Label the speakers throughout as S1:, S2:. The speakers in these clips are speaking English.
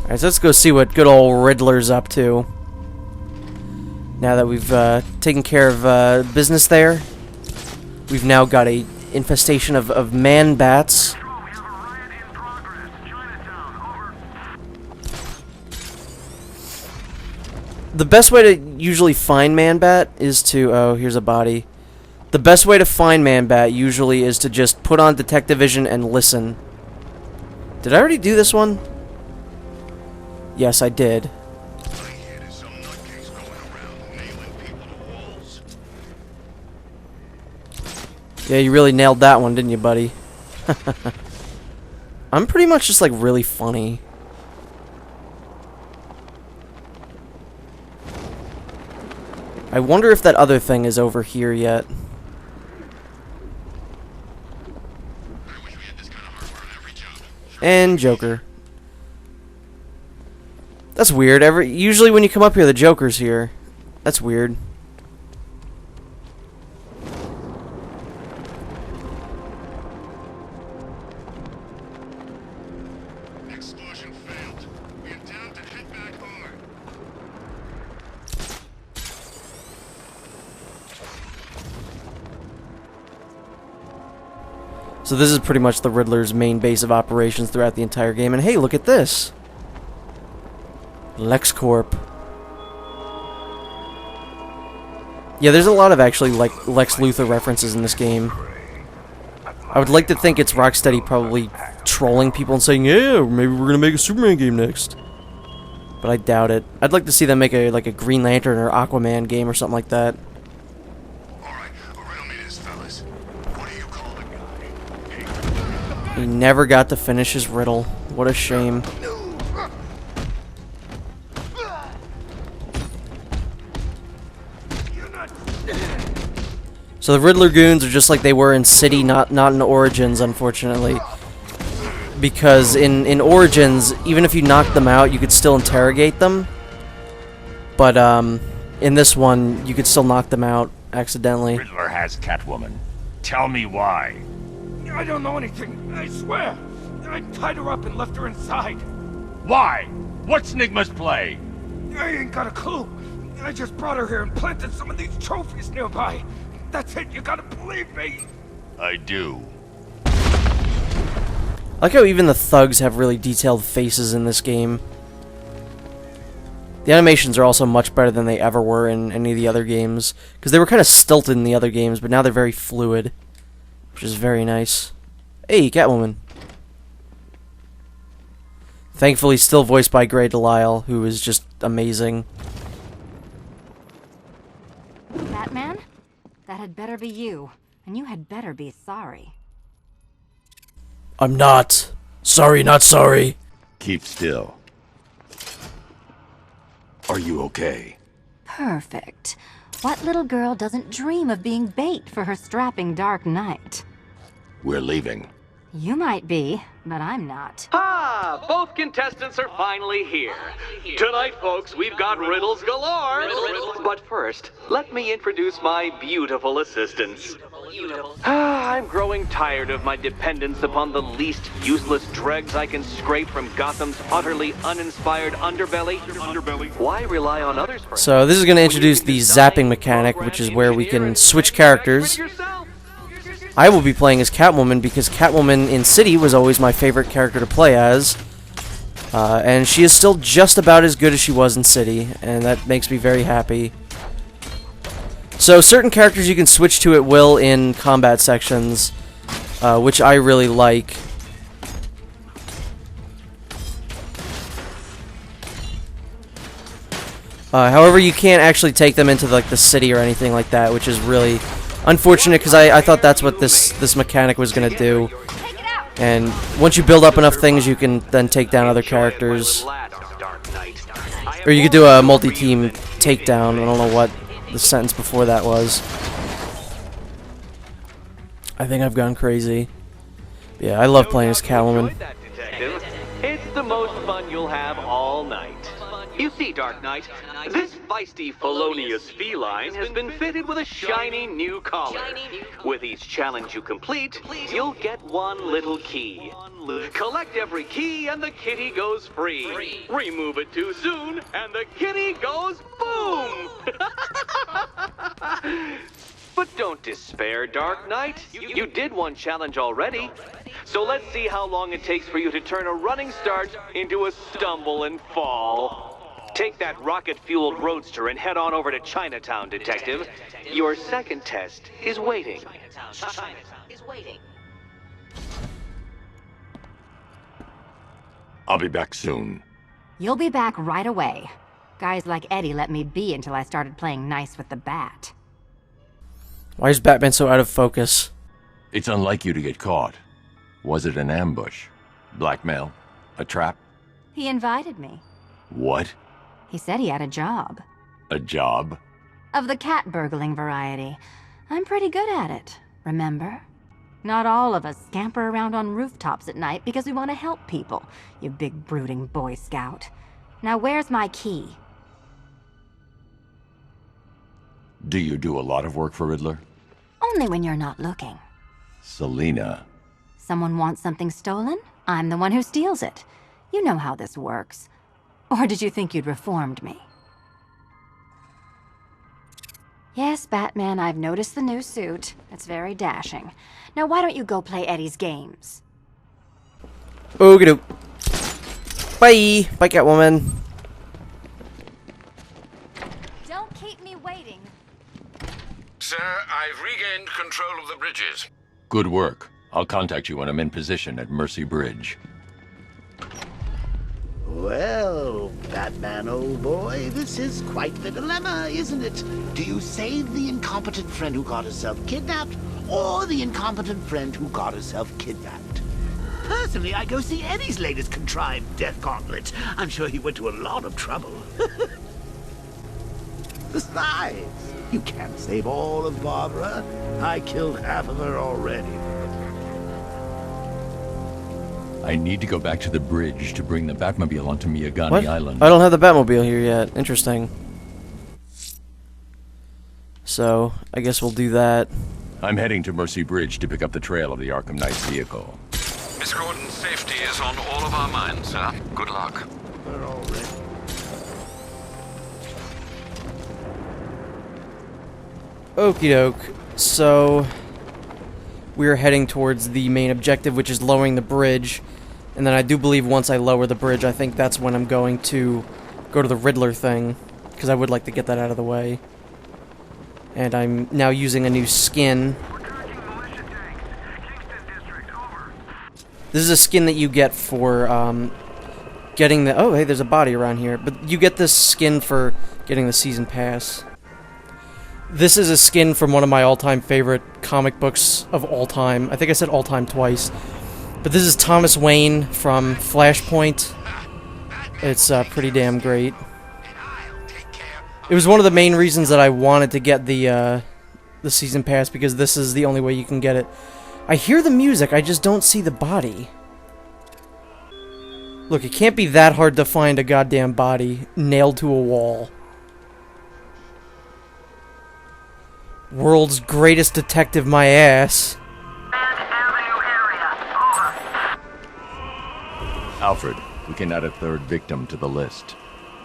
S1: Alright, so let's go see what good old Riddler's up to. Now that we've taken care of business there, we've now got a infestation of man-bats. The best way to usually find man-bat is to... Oh, here's a body. The best way to find man-bat usually is to just put on detective vision and listen. Did I already do this one? Yes, I did. Yeah, you really nailed that one, didn't you, buddy? I'm pretty much just, like, really funny. I wonder if that other thing is over here yet. And Joker. That's weird. Usually when you come up here, the Joker's here. That's weird.
S2: Explosion failed. We are down to head back hard.
S1: So this is pretty much the Riddler's main base of operations throughout the entire game. And hey, look at this! LexCorp. Yeah, there's a lot of actually like Lex Luthor references in this game. I would like to think it's Rocksteady probably trolling people and saying, yeah, maybe we're gonna make a Superman game next. But I doubt it. I'd like to see them make a Green Lantern or Aquaman game or something like that.
S2: Alright, riddle me this, fellas. What do you call the guy?
S1: He never got to finish his riddle. What a shame. So the Riddler goons are just like they were in City, not in Origins, unfortunately. Because in Origins, even if you knocked them out, you could still interrogate them. But in this one, you could still knock them out accidentally.
S3: Riddler has Catwoman. Tell me why.
S4: I don't know anything, I swear. I tied her up and left her inside.
S3: Why? What's Nigma's play?
S4: I ain't got a clue. I just brought her here and planted some of these trophies nearby. That's it, you gotta believe me.
S3: I do.
S1: I like how even the thugs have really detailed faces in this game. The animations are also much better than they ever were in any of the other games. Because they were kind of stilted in the other games, but now they're very fluid. Which is very nice. Hey, Catwoman. Thankfully still voiced by Grey Delisle, who is just amazing.
S5: Batman? That had better be you. And you had better be sorry.
S1: I'm not. Sorry, not sorry.
S3: Keep still. Are you okay?
S5: Perfect. What little girl doesn't dream of being bait for her strapping Dark Knight?
S3: We're leaving.
S5: You might be, but I'm not.
S6: Ah, both contestants are finally here. Tonight, folks, we've got riddles galore. But first, let me introduce my beautiful assistants. I'm growing tired of my dependence upon the least useless dregs I can scrape from Gotham's utterly uninspired underbelly. Why rely on others for...
S1: So this is going to introduce the zapping mechanic, which is where we can switch characters. I will be playing as Catwoman because Catwoman in City was always my favorite character to play as. And she is still just about as good as she was in City, and that makes me very happy. So certain characters you can switch to at will in combat sections, which I really like. However, you can't actually take them into like the city or anything like that, which is really unfortunate because I thought that's what this mechanic was gonna do. And once you build up enough things, you can then take down other characters. Or you could do a multi-team takedown. I don't know what the sentence before that was. I think I've gone crazy. Yeah, I love playing as Catwoman.
S6: It's the most fun you'll have all night. You see, Dark Knight, this feisty felonious feline has been fitted with a shiny new collar. With each challenge you complete, you'll get one little key. Collect every key and the kitty goes free. Remove it too soon and the kitty goes boom! But don't despair, Dark Knight. You did one challenge already. So let's see how long it takes for you to turn a running start into a stumble and fall. Take that rocket-fueled roadster and head on over to Chinatown, Detective. Your second test is waiting.
S3: I'll be back soon.
S5: You'll be back right away. Guys like Eddie let me be until I started playing nice with the bat.
S1: Why is Batman so out of focus?
S3: It's unlike you to get caught. Was it an ambush? Blackmail? A trap?
S5: He invited me.
S3: What?
S5: He said he had a job.
S3: A job?
S5: Of the cat burgling variety. I'm pretty good at it, remember? Not all of us scamper around on rooftops at night because we want to help people, you big brooding Boy Scout. Now where's my key?
S3: Do you do a lot of work for Riddler?
S5: Only when you're not looking.
S3: Selina.
S5: Someone wants something stolen? I'm the one who steals it. You know how this works. Or did you think you'd reformed me? Yes, Batman, I've noticed the new suit. It's very dashing. Now why don't you go play Eddie's games?
S1: Okie doke. Bye! Bye, Catwoman.
S5: Don't keep me waiting.
S7: Sir, I've regained control of the bridges.
S3: Good work. I'll contact you when I'm in position at Mercy Bridge.
S8: Well, Batman, old boy, this is quite the dilemma, isn't it? Do you save the incompetent friend who got herself kidnapped, or the incompetent friend who got herself kidnapped? Personally, I go see Eddie's latest contrived death gauntlet. I'm sure he went to a lot of trouble. Besides, you can't save all of Barbara. I killed half of her already.
S3: I need to go back to the bridge to bring the Batmobile onto Miyagani
S1: What?
S3: Island.
S1: I don't have the Batmobile here yet. Interesting. So, I guess we'll do that.
S3: I'm heading to Mercy Bridge to pick up the trail of the Arkham Knight's vehicle.
S7: Miss Gordon's safety is on all of our minds, sir. Good luck.
S8: We're all ready.
S1: Okie doke. So, we're heading towards the main objective, which is lowering the bridge. And then I do believe once I lower the bridge, I think that's when I'm going to go to the Riddler thing. Because I would like to get that out of the way. And I'm now using a new skin. This is a skin that you get for getting the... Oh, hey, there's a body around here. But you get this skin for getting the season pass. This is a skin from one of my all-time favorite comic books of all time. I think I said all time twice. But this is Thomas Wayne from Flashpoint. It's pretty damn great. It was one of the main reasons that I wanted to get the season pass, because this is the only way you can get it. I hear the music, I just don't see the body. Look, it can't be that hard to find a goddamn body nailed to a wall. World's greatest detective, my ass.
S3: Alfred, we can add a third victim to the list.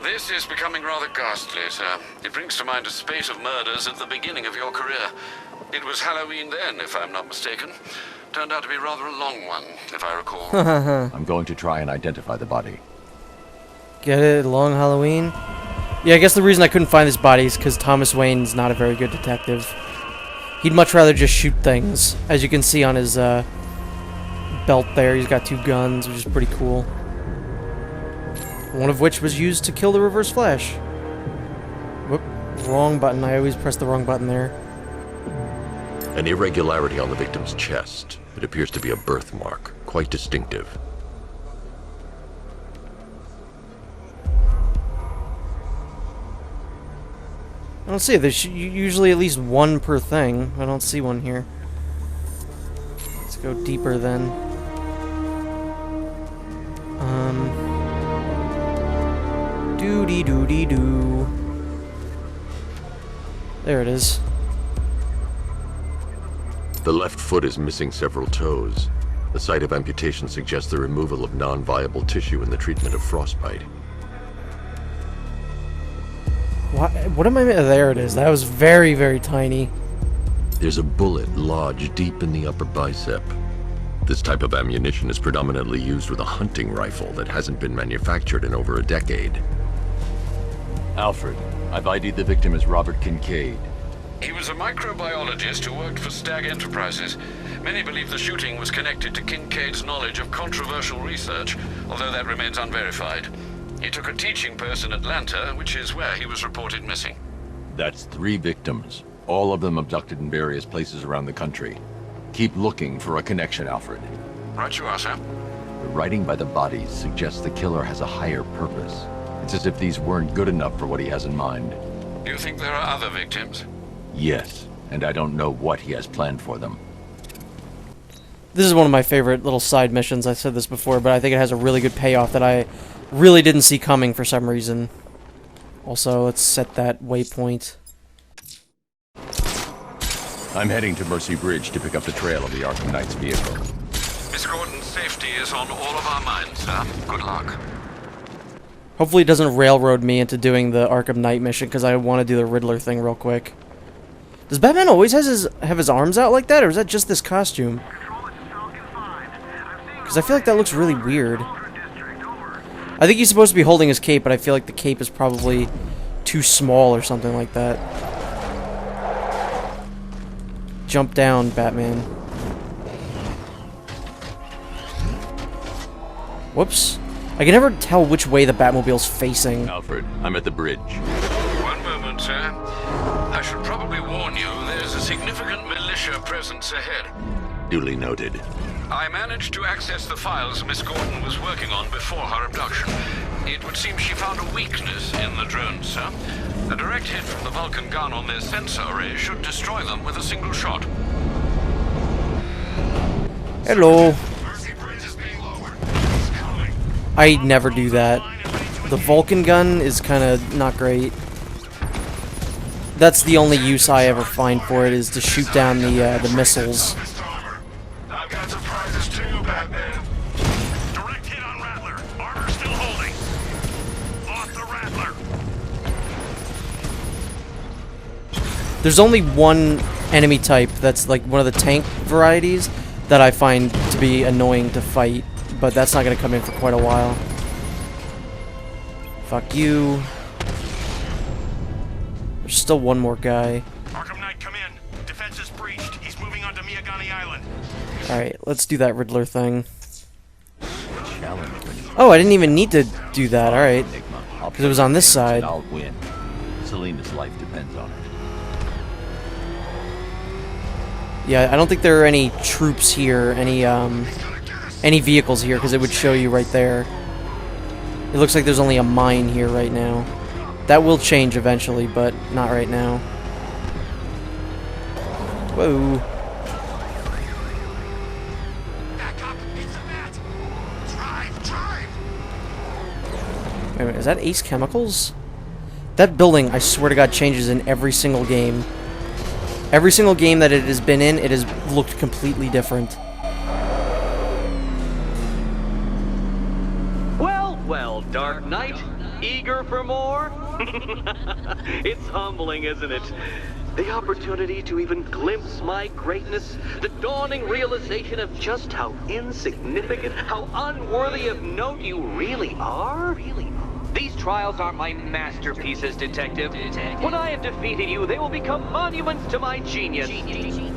S7: This is becoming rather ghastly, sir. It brings to mind a spate of murders at the beginning of your career. It was Halloween then, if I'm not mistaken. Turned out to be rather a long one, if I recall.
S3: I'm going to try and identify the body.
S1: Get it? Long Halloween? Yeah, I guess the reason I couldn't find this body is because Thomas Wayne's not a very good detective. He'd much rather just shoot things. As you can see on his belt there, he's got 2 guns, which is pretty cool. One of which was used to kill the Reverse Flash. Whoop, wrong button. I always press the wrong button there.
S9: An irregularity on the victim's chest. It appears to be a birthmark, quite distinctive.
S1: I don't see it. There's usually at least one per thing. I don't see one here. Let's go deeper then. Doody-doody-doo. There it is.
S9: The left foot is missing several toes. The site of amputation suggests the removal of non-viable tissue in the treatment of frostbite.
S1: What am I... There it is. That was very, very tiny.
S9: There's a bullet lodged deep in the upper bicep. This type of ammunition is predominantly used with a hunting rifle that hasn't been manufactured in over a decade.
S3: Alfred, I've ID'd the victim as Robert Kincaid.
S7: He was a microbiologist who worked for Stag Enterprises. Many believe the shooting was connected to Kincaid's knowledge of controversial research, although that remains unverified. He took a teaching post in Atlanta, which is where he was reported missing.
S3: That's 3 victims, all of them abducted in various places around the country. Keep looking for a connection, Alfred.
S7: Right you are, sir.
S3: The writing by the bodies suggests the killer has a higher purpose. It's as if these weren't good enough for what he has in mind.
S7: You think there are other victims?
S3: Yes, and I don't know what he has planned for them.
S1: This is one of my favorite little side missions. I said this before, but I think it has a really good payoff that I really didn't see coming for some reason. Also, let's set that waypoint.
S3: I'm heading to Mercy Bridge to pick up the trail of the Arkham Knight's vehicle.
S7: Miss Gordon's safety is on all of our minds, sir. Good luck.
S1: Hopefully it doesn't railroad me into doing the Arkham Knight mission, because I want to do the Riddler thing real quick. Does Batman always have his arms out like that, or is that just this costume? Because I feel like that looks really weird. I think he's supposed to be holding his cape, but I feel like the cape is probably too small or something like that. Jump down, Batman. Whoops. I can never tell which way the Batmobile's facing.
S3: Alfred, I'm at the bridge.
S7: One moment, sir. I should probably warn you, there's a significant militia presence ahead.
S9: Duly noted.
S7: I managed to access the files Miss Gordon was working on before her abduction. It would seem she found a weakness in the drones, sir. A direct hit from the Vulcan gun on their sensor array should destroy them with a single shot.
S1: Hello.
S2: Mercy Bridge is being lowered. It's coming.
S1: I never do that. The Vulcan gun is kind of not great. That's the only use I ever find for it, is to shoot down the missiles.
S2: I've got surprises too, Batman.
S7: Direct hit on Rattler. Armor still holding. Lost the Rattler.
S1: There's only one enemy type that's like one of the tank varieties that I find to be annoying to fight, but that's not going to come in for quite a while. Fuck you. There's still one more guy.
S7: Arkham Knight, come in. Defense is breached. He's moving onto Miyagani Island.
S1: Alright, let's do that Riddler thing. Oh, I didn't even need to do that, alright. Because it was on this side.
S3: I'll win. Selena's life depends on it.
S1: Yeah, I don't think there are any troops here, any vehicles here, because it would show you right there. It looks like there's only a mine here right now. That will change eventually, but not right now. Whoa.
S2: Back up. It's a net. Drive.
S1: Wait a minute, is that Ace Chemicals? That building, I swear to God, changes in every single game. Every single game that it has been in, it has looked completely different.
S6: Well, Dark Knight, eager for more? It's humbling, isn't it? The opportunity to even glimpse my greatness, the dawning realization of just how insignificant, how unworthy of note you really are. These trials are my masterpieces, Detective. When I have defeated you, they will become monuments to my genius,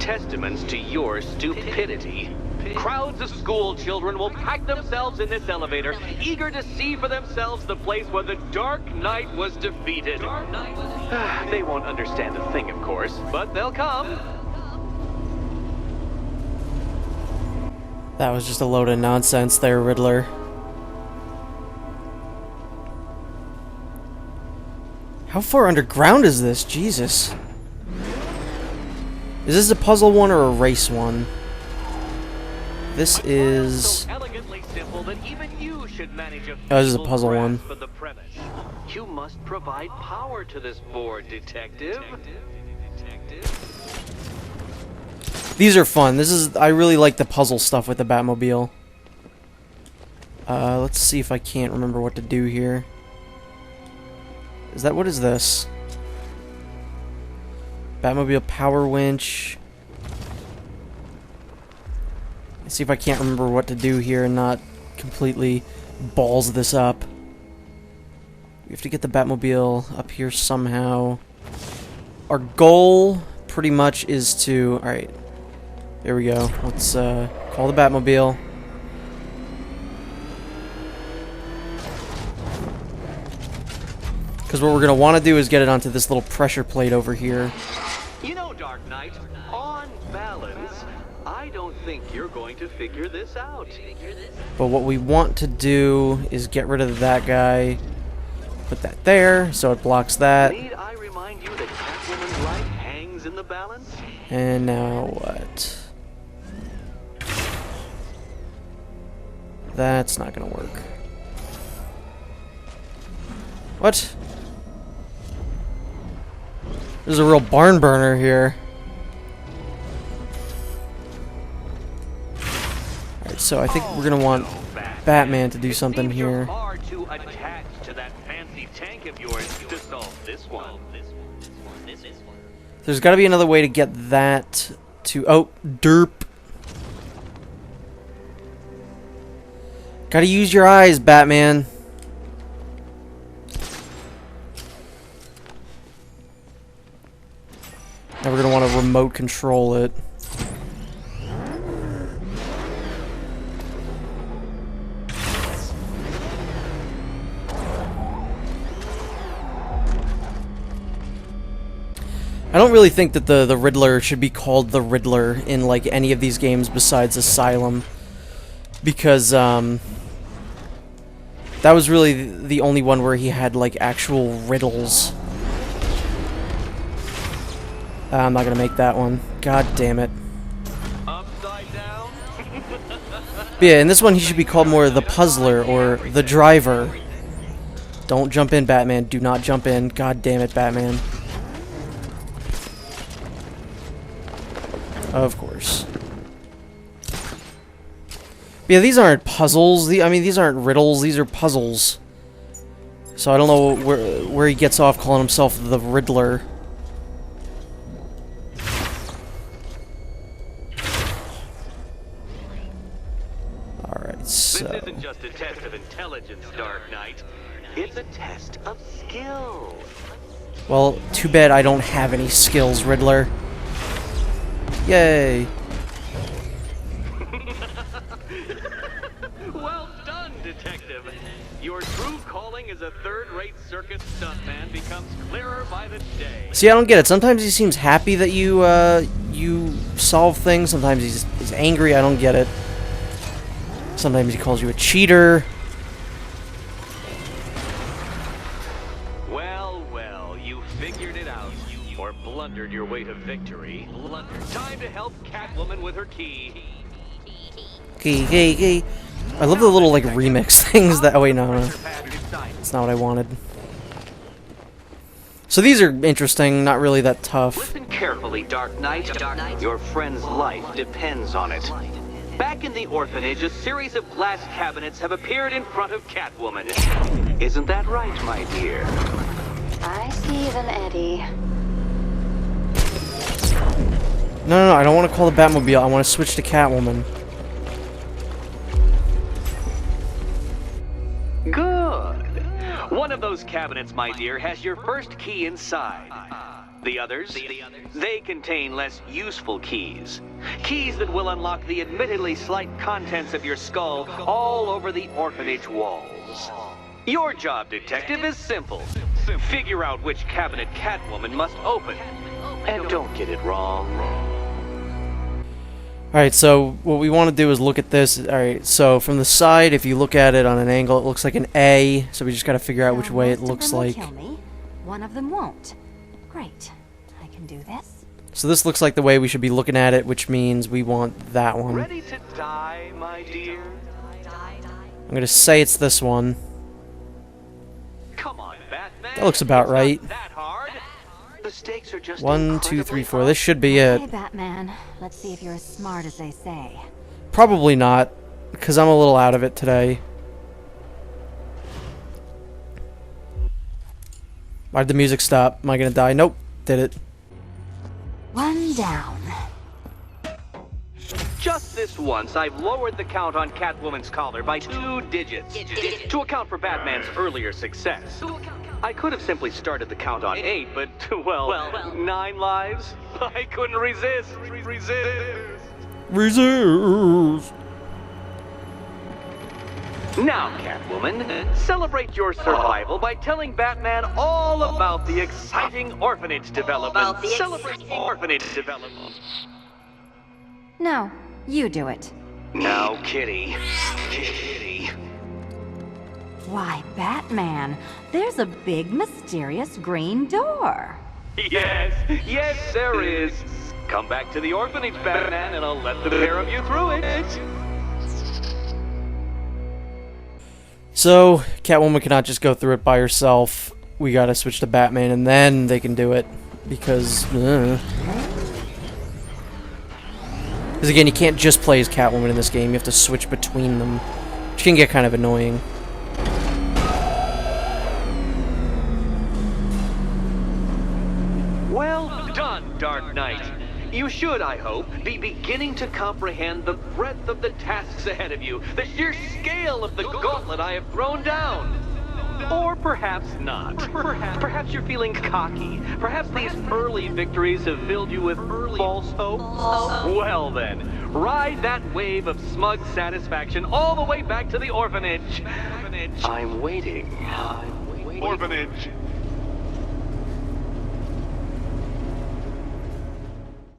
S6: testaments to your stupidity. Crowds of school children will pack themselves in this elevator, eager to see for themselves the place where the Dark Knight was defeated. They won't understand a thing, of course, but they'll come.
S1: That was just a load of nonsense there, Riddler. How far underground is this? Jesus. Is this a puzzle one or a race one? This is...
S6: So elegantly simple that even you should manage a
S1: this is a puzzle one.
S6: for the premise. You must provide power to this board, Detective.
S1: These are fun. I really like the puzzle stuff with the Batmobile. Let's see if I can't remember what to do here. What is this? Batmobile power winch. Let's see if I can't remember what to do here and not completely balls this up. We have to get the Batmobile up here somehow. Our goal pretty much is to... Alright. There we go. Let's call the Batmobile. Because what we're going to want to do is get it onto this little pressure plate over here.
S6: You know, Dark Knight, on balance, I don't think you're going to figure this out.
S1: But what we want to do is get rid of that guy. Put that there, so it blocks that.
S6: Need I remind you that Catwoman's life hangs in the balance?
S1: And now what? That's not going to work. What? There's a real barn burner here. Alright, so I think we're going to want Batman to do something here.
S6: Far too attached to that fancy tank of yours to solve this one.
S1: There's got to be another way to get that to... Oh, derp. Gotta use your eyes, Batman. Now we're gonna want to remote control it. I don't really think that the Riddler should be called the Riddler in like any of these games besides Asylum, because that was really the only one where he had like actual riddles. I'm not gonna make that one. God damn it.
S6: Upside down?
S1: But yeah, in this one he should be called more the Puzzler or the Driver. Don't jump in, Batman. Do not jump in. God damn it, Batman. Of course. But yeah, these aren't puzzles. I mean, these aren't riddles. These are puzzles. So I don't know where he gets off calling himself the Riddler. Alright, so...
S6: This isn't just a test of intelligence, Dark Knight. It's a test of skill.
S1: Well, too bad I don't have any skills, Riddler. Yay!
S6: Well done, Detective. Your true calling as a third-rate circus stuntman becomes clearer by the day.
S1: See, I don't get it. Sometimes he seems happy that you solve things. Sometimes he's angry. I don't get it. Sometimes he calls you a cheater.
S6: Well, well, you figured it out. Or blundered your way to victory. Time to help Catwoman with her key.
S1: Key. I love the little, like, remix things that... Oh, wait, no. That's not what I wanted. So these are interesting, not really that tough.
S6: Listen carefully, Dark Knight. Your friend's life depends on it. Back in the orphanage, a series of glass cabinets have appeared in front of Catwoman. Isn't that right, my dear?
S5: I see them, Eddie.
S1: No, I don't want to call the Batmobile. I want to switch to Catwoman.
S6: Good. One of those cabinets, my dear, has your first key inside. The others, they contain less useful keys. Keys that will unlock the admittedly slight contents of your skull all over the orphanage walls. Your job, Detective, is simple. Figure out which cabinet Catwoman must open. And don't get it wrong.
S1: Alright, so what we want to do is look at this. Alright, so from the side, if you look at it on an angle, it looks like an A. So we just got to figure out which way it looks like.
S5: Kill me. One of them won't. Great. I can do this.
S1: So this looks like the way we should be looking at it, which means we want that one.
S6: Ready to die, my dear?
S1: I'm going to say it's this one.
S6: Come on, Batman.
S1: That looks about right.
S6: It's not that hard. The The stakes are just
S1: 1, 2, 3, 4. This should be it.
S5: Hey, Batman. Let's see if you're as smart as they say.
S1: Probably not, because I'm a little out of it today. Why'd the music stop? Am I gonna die? Nope. Did it.
S5: One down.
S6: Just this once, I've lowered the count on Catwoman's collar by 2 digits to account for Batman's earlier success. I could have simply started the count on 8, but, well, 9 lives? I couldn't resist.
S1: Resist.
S6: Now, Catwoman, celebrate your survival by telling Batman all about the exciting orphanage development. Celebrate orphanage development.
S5: No, you do it.
S6: Now, Kitty. Kitty.
S5: Why, Batman, there's a big, mysterious green door.
S6: Yes, there is. Come back to the orphanage, Batman, and I'll let the pair of you through it.
S1: So, Catwoman cannot just go through it by herself. We gotta switch to Batman, and then they can do it. Because again, you can't just play as Catwoman in this game. You have to switch between them, which can get kind of annoying.
S6: Well done, Dark Knight. You should, I hope, be beginning to comprehend the breadth of the tasks ahead of you, the sheer scale of the gauntlet I have thrown down. Or perhaps not. Perhaps you're feeling cocky. Perhaps these early victories have filled you with false hope. Well then, ride that wave of smug satisfaction all the way back to the orphanage. I'm waiting. Orphanage.